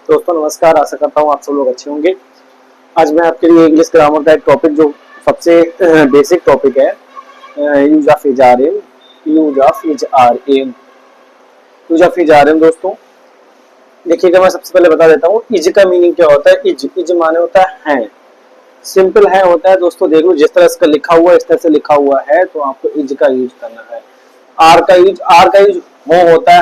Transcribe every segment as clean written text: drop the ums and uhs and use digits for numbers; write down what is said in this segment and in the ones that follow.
दोस्तों नमस्कार, आशा करता हूँ आप सब लोग अच्छे होंगे। आज मैं आपके लिए इंग्लिश ग्रामर का एक टॉपिक जो सबसे बेसिक टॉपिक है, use of is are am. Use of is are am use of is are am दोस्तों देखिएगा, मैं सबसे पहले बता देता हूँ इज का मीनिंग क्या होता है। इज माने होता है सिंपल है होता है दोस्तों। देख लो जिस तरह इसका लिखा हुआ है इस तरह से लिखा हुआ है, तो आपको इज का यूज करना है। आर का यूज हो होता है,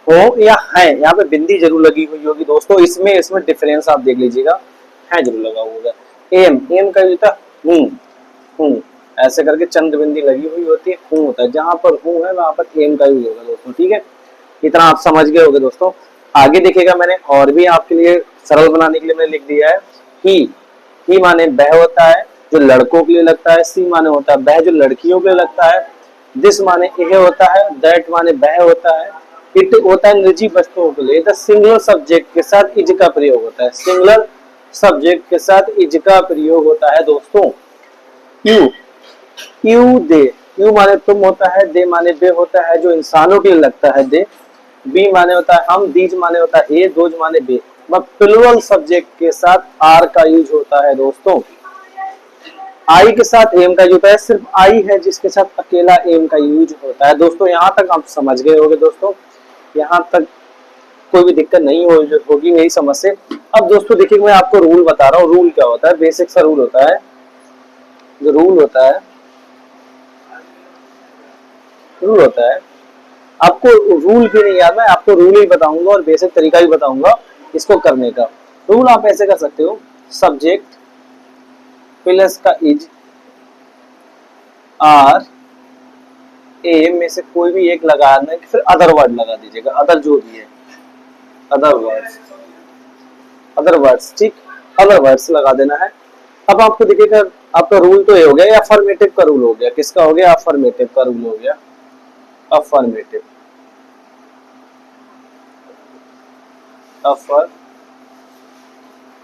हो या है। यहाँ पे बिंदी जरूर लगी हुई होगी दोस्तों, इसमें इसमें डिफरेंस आप देख लीजिएगा, है जरूर लगा होगा। एम का यूज था हूँ, ऐसे करके चंद बिंदी लगी हुई होती है, हूँ होता है। जहां पर हूँ है वहां पर एम का यूज होगा दोस्तों, ठीक है। इतना आप समझ गए होगे दोस्तों। आगे देखिएगा, मैंने और भी आपके लिए सरल बनाने के लिए मैंने लिख दिया है ही माने बह होता है जो लड़कों के लिए लगता है। सी माने होता है बह जो लड़कियों के लिए लगता है। दिस माने यह होता है। दैट माने बह होता है। इट होता है निजी वस्तुओं के लिए। सिंगुलर सब्जेक्ट के साथ इज का प्रयोग होता है। सिंगुलर सब्जेक्ट के साथ इज का प्रयोग होता है दोस्तों। यू यू दे, यू माने तुम होता है। दे माने बे होता है जो इंसानों के लिए लगता है दे। बी माने होता है हम। दीज माने होता है ए। दोज माने बे। प्लुरल सब्जेक्ट के साथ आर का यूज होता है दोस्तों। आई के साथ एम का यूज होता है। सिर्फ आई है जिसके साथ अकेला एम का यूज होता है दोस्तों। यहाँ तक आप समझ गए होंगे दोस्तों, यहाँ तक कोई भी दिक्कत नहीं होगी मेरी समझ से। अब दोस्तों देखिए, मैं आपको रूल बता रहा हूँ। रूल क्या होता है, बेसिक सा रूल होता है। जो रूल होता है आपको रूल भी नहीं याद, मैं आपको रूल ही बताऊंगा और बेसिक तरीका भी बताऊंगा इसको करने का। रूल आप ऐसे कर सकते हो, सब्जेक्ट प्लस का इज आर ए में से कोई भी एक लगाना है, फिर अदर वर्ड लगा दीजिएगा। अदर जो भी है, अदर वर्ड्स, ठीक, अदर वर्ड्स लगा देना है। अब आपको देखिएगा, आपका रूल तो ये हो गया, अफर्मेटिव का रूल हो गया। किसका हो गया, अफर्मेटिव का रूल हो गया। अफर्मेटिव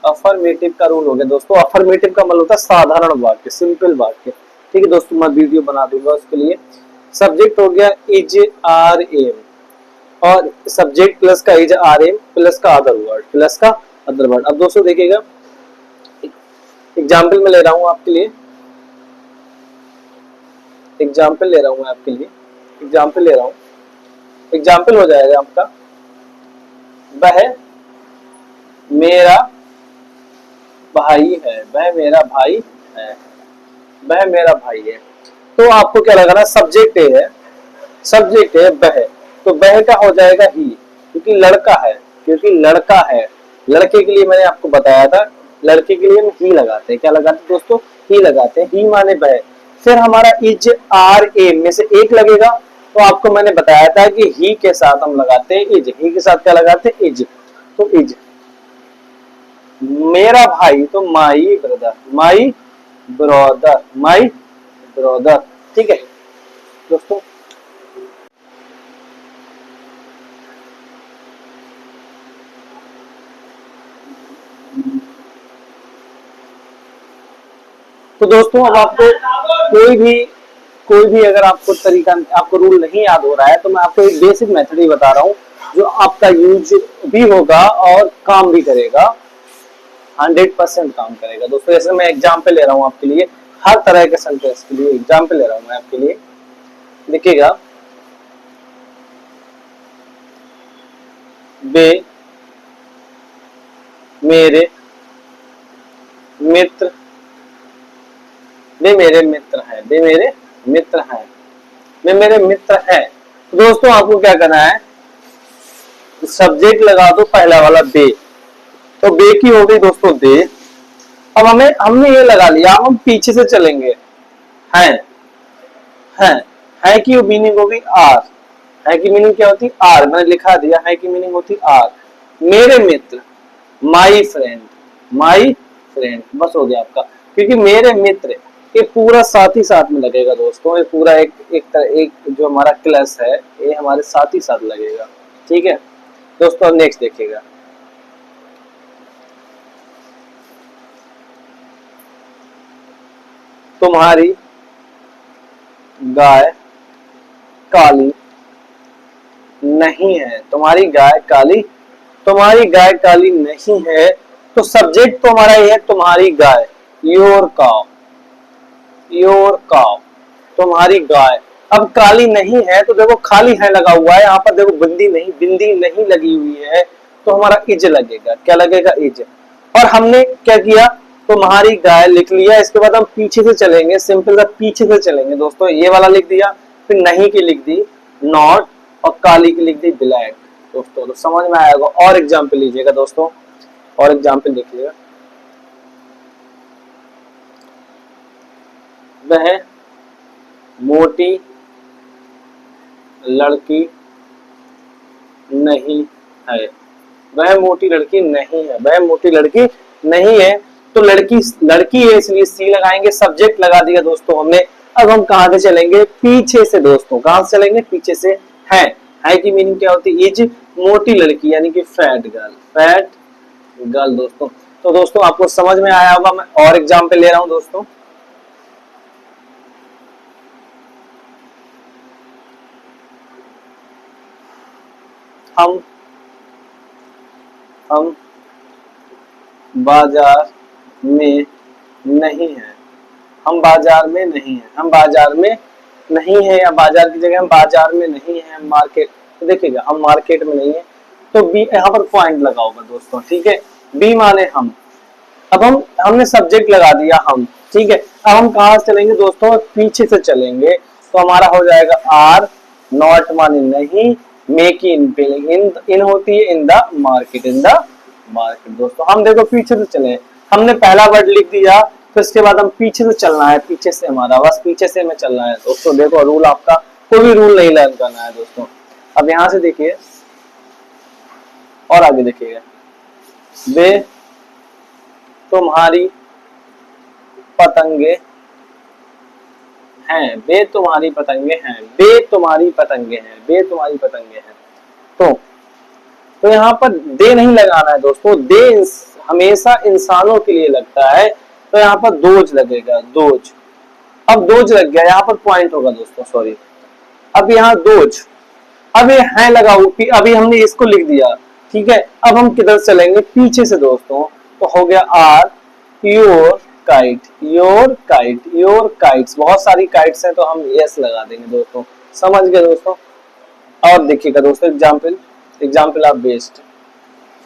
अफर्मेटिव का रूल हो गया दोस्तों। अफर्मेटिव का मतलब होता है साधारण वाक्य, सिंपल वाक्य, ठीक है दोस्तों। मैं वीडियो बना दूंगा उसके लिए। सब्जेक्ट हो गया इज आर एम, और सब्जेक्ट प्लस का इज आर एम प्लस का अदर वर्ड, अब दोस्तों देखिएगा, एग्जाम्पल में ले रहा हूं आपके लिए। एग्जाम्पल ले रहा हूं एग्जाम्पल हो जाएगा आपका, वह मेरा भाई है। वह मेरा भाई है। तो आपको क्या लगाना, सब्जेक्ट है वह, तो वह का हो जाएगा ही, क्योंकि लड़का है। लड़के के लिए मैंने आपको बताया था, लड़के के लिए हम ही लगाते हैं। क्या लगाते हैं दोस्तों, ही लगाते हैं। ही माने वह। फिर हमारा इज आर एम में से एक लगेगा, तो आपको मैंने बताया था कि ही के साथ हम लगाते हैं इज। ही के साथ क्या लगाते हैं, इज। तो इज मेरा भाई, तो माई ब्रदर, ठीक है दोस्तों। तो दोस्तों अब आपको कोई भी अगर आपको तरीका, आपको रूल नहीं याद हो रहा है, तो मैं आपको एक बेसिक मेथड ही बता रहा हूँ जो आपका यूज भी होगा और काम भी करेगा, 100% काम करेगा दोस्तों। जैसे मैं एग्जाम्पल ले रहा हूँ आपके लिए, हर तरह के सेंटेंस के लिए एग्जाम्पल ले रहा हूँ मैं आपके लिए। देखिएगा, वे मेरे मित्र वे मेरे मित्र हैं। तो दोस्तों आपको क्या करना है, सब्जेक्ट लगा दो पहला वाला बे, तो बे की हो गई दोस्तों दे। अब हमने ये लगा लिया, अब हम पीछे से चलेंगे। है है की मीनिंग होगी आर। है की मीनिंग क्या होती, आर। मैंने लिखा दिया, है की मीनिंग होती आर। मेरे मित्र, माई फ्रेंड, बस हो गया आपका। क्योंकि मेरे मित्र ये पूरा साथ ही साथ में लगेगा दोस्तों। ये पूरा एक जो हमारा क्लास है, ये हमारे साथ ही साथ लगेगा, ठीक है दोस्तों। नेक्स्ट देखिएगा, तुम्हारी गाय काली नहीं है। तुम्हारी गाय काली तुम्हारी गाय काली नहीं है, तो सब्जेक्ट तो हमारा ये है तुम्हारी गाय, योर काउ, योर काउ, तुम्हारी गाय। अब काली नहीं है तो देखो खाली है लगा हुआ है, यहाँ पर देखो बिंदी नहीं लगी हुई है, तो हमारा इज लगेगा। क्या लगेगा? इज। और हमने क्या किया, तुम्हारी गाय लिख लिया, इसके बाद हम पीछे से चलेंगे, सिंपल सा पीछे से चलेंगे दोस्तों। ये वाला लिख दिया, फिर नहीं की लिख दी नॉट, और काली की लिख दी ब्लैक दोस्तों। तो समझ में आएगा। और एग्जाम्पल लीजिएगा दोस्तों, और एग्जाम्पल देखिएगा। वह मोटी लड़की नहीं है, वह मोटी लड़की नहीं है, वह मोटी लड़की नहीं है। तो लड़की है इसलिए सी लगाएंगे, सब्जेक्ट लगा दिया दोस्तों हमने। अब हम कहां से चलेंगे? पीछे से दोस्तों। कहां से चलेंगे? पीछे से। है की मीनिंग क्या होती है? इज, मोटी लड़की यानी कि फैट गर्ल, फैट गर्ल दोस्तों। तो दोस्तों आपको समझ में आया होगा। मैं और एग्जाम्पल ले रहा हूं दोस्तों। हम बाजार में नहीं है, हम बाजार में नहीं है, हम बाजार में नहीं है, या बाजार की जगह हम बाजार में नहीं है, मार्केट। तो देखिएगा हम मार्केट में नहीं है, तो बी यहाँ पर पॉइंट लगा होगा दोस्तों। ठीक है, बी माने हम। अब हमने सब्जेक्ट लगा दिया हम। ठीक है, अब हम कहाँ चलेंगे दोस्तों? पीछे से चलेंगे, तो हमारा हो जाएगा आर, नॉट माने नहीं, मेक इन इन होती है in the market, in the market दोस्तों। हम देखो पीछे से चले, हमने पहला वर्ड लिख दिया, तो इसके बाद हम पीछे से चलना है, पीछे से हमारा बस पीछे से हमें चलना है दोस्तों। देखो रूल आपका कोई भी रूल नहीं लर्न करना है दोस्तों। अब यहां से देखिए और आगे देखिएगा, वे तुम्हारी पतंगे हैं, वे तुम्हारी पतंगे हैं, वे तुम्हारी पतंगे हैं, वे तुम्हारी पतंगे हैं। तो यहाँ पर दे नहीं लगाना है दोस्तों, दे हमेशा इंसानों के लिए लगता है, तो यहाँ पर दोज लगेगा, दोज। अब दोज लग गया, यहाँ पर पॉइंट होगा दोस्तों, सॉरी। अब यहाँ दोज, अब ये है लगा हुआ, अभी हमने इसको लिख दिया। ठीक है, अब हम किधर चलेंगे? पीछे से दोस्तों। तो हो गया are, your kite, your kite, your kites. बहुत सारी काइट्स हैं तो हम यस लगा देंगे दोस्तों। समझ गए दोस्तों? और देखिएगा दोस्तों example are based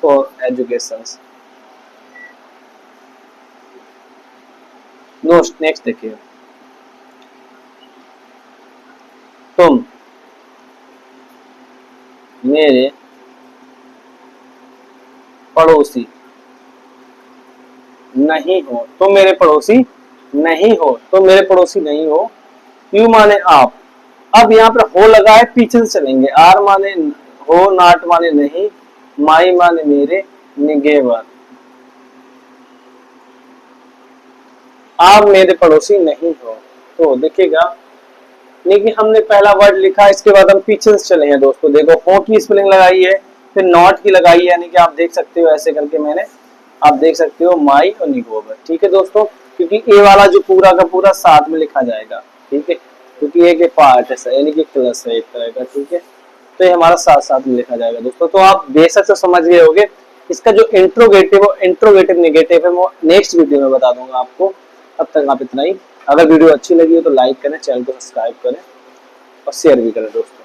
for education. Next देखिए, तुम मेरे पड़ोसी नहीं हो, तुम मेरे पड़ोसी नहीं हो, तुम मेरे पड़ोसी नहीं हो। यू माने आप। अब यहाँ पर हो लगा है, पीछे से चलेंगे। आर माने हो, नॉट माने नहीं, माई माने मेरे, निगेवर। आप मेरे पड़ोसी नहीं हो। तो देखिएगा, लेकिन हमने पहला वर्ड लिखा, इसके बाद हम पीछे से चले हैं दोस्तों। देखो हो की स्पेलिंग लगाई है, फिर नॉट की लगाई है, यानी कि आप देख सकते हो ऐसे करके मैंने, आप देख सकते हो माई और निगोबर। ठीक है दोस्तों, क्योंकि ए वाला जो पूरा का पूरा साथ में लिखा जाएगा। ठीक है, क्योंकि ए के पार्ट है यानी कि क्लस है एक तरह का। ठीक है, तो ये हमारा साथ साथ में लिखा जाएगा दोस्तों। तो आप बेशक से समझ गए होंगे। इसका जो इंट्रोगेटिव और इंट्रोगेटिव नेगेटिव है वो नेक्स्ट वीडियो में बता दूंगा आपको। अब तक आप इतना ही। अगर वीडियो अच्छी लगी हो तो लाइक करें, चैनल को सब्सक्राइब करें और शेयर भी करें दोस्तों।